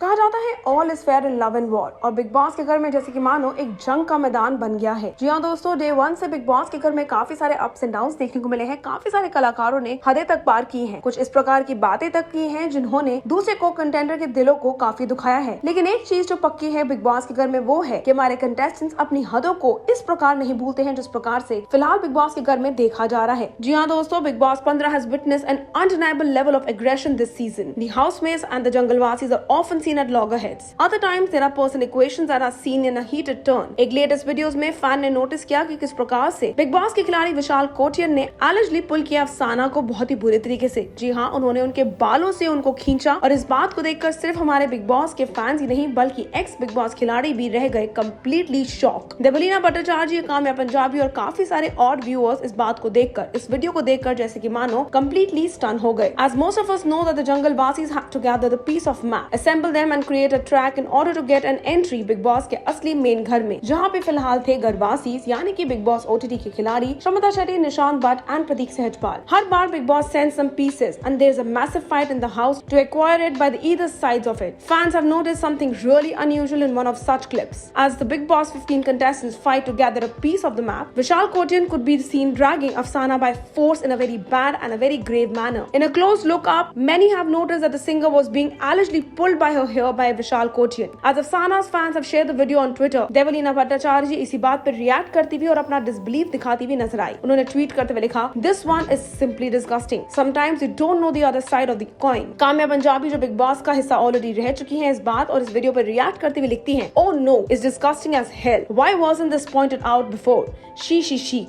कहा जाता है all is fair in love and war और बिग बॉस के घर में जैसे कि मानो एक जंग का मैदान बन गया है। जी हाँ दोस्तों, डे 1 से बिग बॉस के घर में काफी सारे अप्स एंड डाउन्स देखने को मिले हैं। काफी सारे कलाकारों ने हदें तक पार की हैं। कुछ इस प्रकार की बातें तक की हैं जिन्होंने दूसरे को कंटेंडर के दिलों को काफी दुखाया है। लेकिन एक चीज जो पक्की है बिग बॉस के घर में वो है कि हमारे कंटेस्टेंट्स अपनी हदों को इस प्रकार नहीं भूलते हैं जिस प्रकार से फिलहाल बिग बॉस के घर में देखा जा रहा है। जी हाँ दोस्तों, big boss 15 has witnessed an undeniable level of aggression this season. The housemates and the junglewasis are often seen at loggerheads. Other times there are personal equations that are seen in a heated turn. एक latest videos में fan ने notice किया कि किस प्रकार से big boss के खिलाड़ी विशाल कोटियन ने एलिजली पुल किया अफसाना को बहुत ही बुरे तरीके से। जी हाँ, उन्होंने उनके बालों से उनको खींचा और इस बात को देखकर सिर्फ हमारे बिग बॉस के फैंस ही नहीं बल्कि एक्स बिग बॉस खिलाड़ी भी रह गए कम्प्लीटली शॉक। देवलीना भट्टाचार्य, काम्या पंजाबी और काफी सारे और व्यूअर्स इस बात को देखकर, इस वीडियो को देखकर जैसे कि मानो कम्प्लीटली स्टन हो गए। As most of us know that the jungle wasis had to gather the piece of map, assemble them and create a track in order to get an entry big boss के असली main घर में, जहां पे फिलहाल थे गरवासीज यानी कि बिग बॉस ओटीटी के खिलाड़ी श्रमिता शेट्टी, निशांत भट्ट एंड प्रतीक सहजपाल। हर बार Bigg Boss sends some pieces and there's a massive fight in the house to acquire it by the either sides of it. Fans have noticed something really unusual in one of such clips. As the Big Boss 15 contestants fight to gather a piece of the map, Vishal Kotian could be seen dragging Afsana by force in a very bad and a very grave manner. In a close look up, many have noticed that the singer was being allegedly pulled by her hair by Vishal Kotian. As Afsana's fans have shared the video on Twitter, Devoleena Bhattacharjee ji इसी बात पर react करती हुई और अपना disbelief दिखाती हुई नजर आई। उन्होंने ट्वीट करते हुए लिखा, "This one is simply disgusting. Sometimes you don't know the other side of the coin." Kamya Punjabi जो बिग बॉस का हिस्सा ऑलरेडी रह चुकी हैं, इस बात और इस वीडियो पर रिएक्ट करते हुए लिखती हैं, "Oh no, it's disgusting as hell. Why wasn't this pointed out before? She.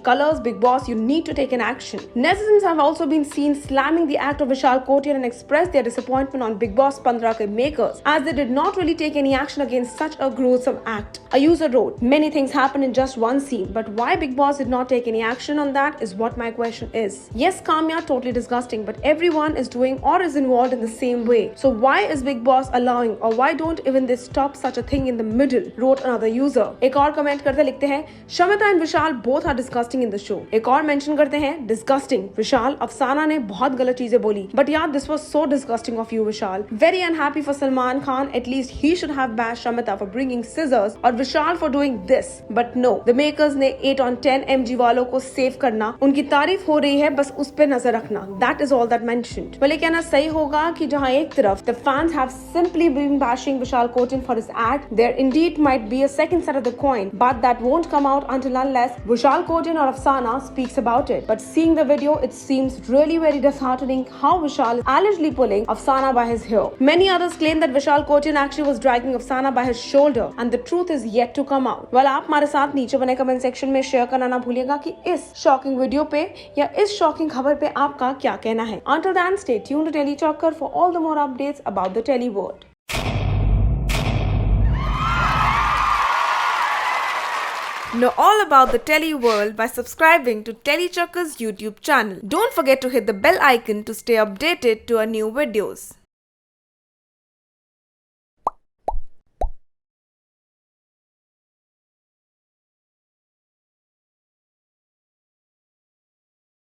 Colors, Big Boss, you need to take an action." Netizens have also been seen slamming the act of Vishal Kotian and expressed their disappointment on Big Boss 15 के makers as they did not really take any action against such a gruesome act. A user wrote, "Many things happened in just one scene, but why Big Boss did not take any action on that is what my question is." Yes, Kamya, totally disgusting, but everyone is doing or is involved in the same way. So why is Big Boss allowing or why don't even they stop such a thing in the middle? Wrote another user. एक और comment करते लिखते हैं, "Shramita and Vishal both are disgusting in the show." एक और mention करते हैं, "Disgusting. Vishal, अफसाना ने बहुत गलत चीजें बोली, but yeah, this was so disgusting of you, Vishal. Very unhappy for Salman Khan. At least he should have bashed Shramita for bringing scissors और विशाल for doing this. But no, the makers ने 8 on 10 mg वालों को save करना, उनकी तारीफ हो रही है, बस उस पे नजर रखना. That is all that mentioned." भले कहना सही होगा कि जहाँ एक तरफ the fans have simply been bashing Vishal Kotian for his act, there indeed might be a second side of the coin, but that won't come out until unless Vishal Kotian or Afsana speaks about it. But seeing the video, it seems really very disheartening how Vishal is allegedly pulling Afsana by his hair. Many others claim that Vishal Kotian actually was dragging Afsana by his shoulder and the truth is yet to come out. Well, आप हमारे साथ नीचे बने comment section में share करना ना भूलिएगा कि इस शॉकिंग वीडियो पे या इस शॉकिंग खबर पे आपका क्या कहना है। Until then, stay tuned to Telly Chocker for all the more updates about the Telly world. Know all about the Telly world by subscribing to Telly Chocker's YouTube channel. Don't forget to hit the bell icon to stay updated to our new videos.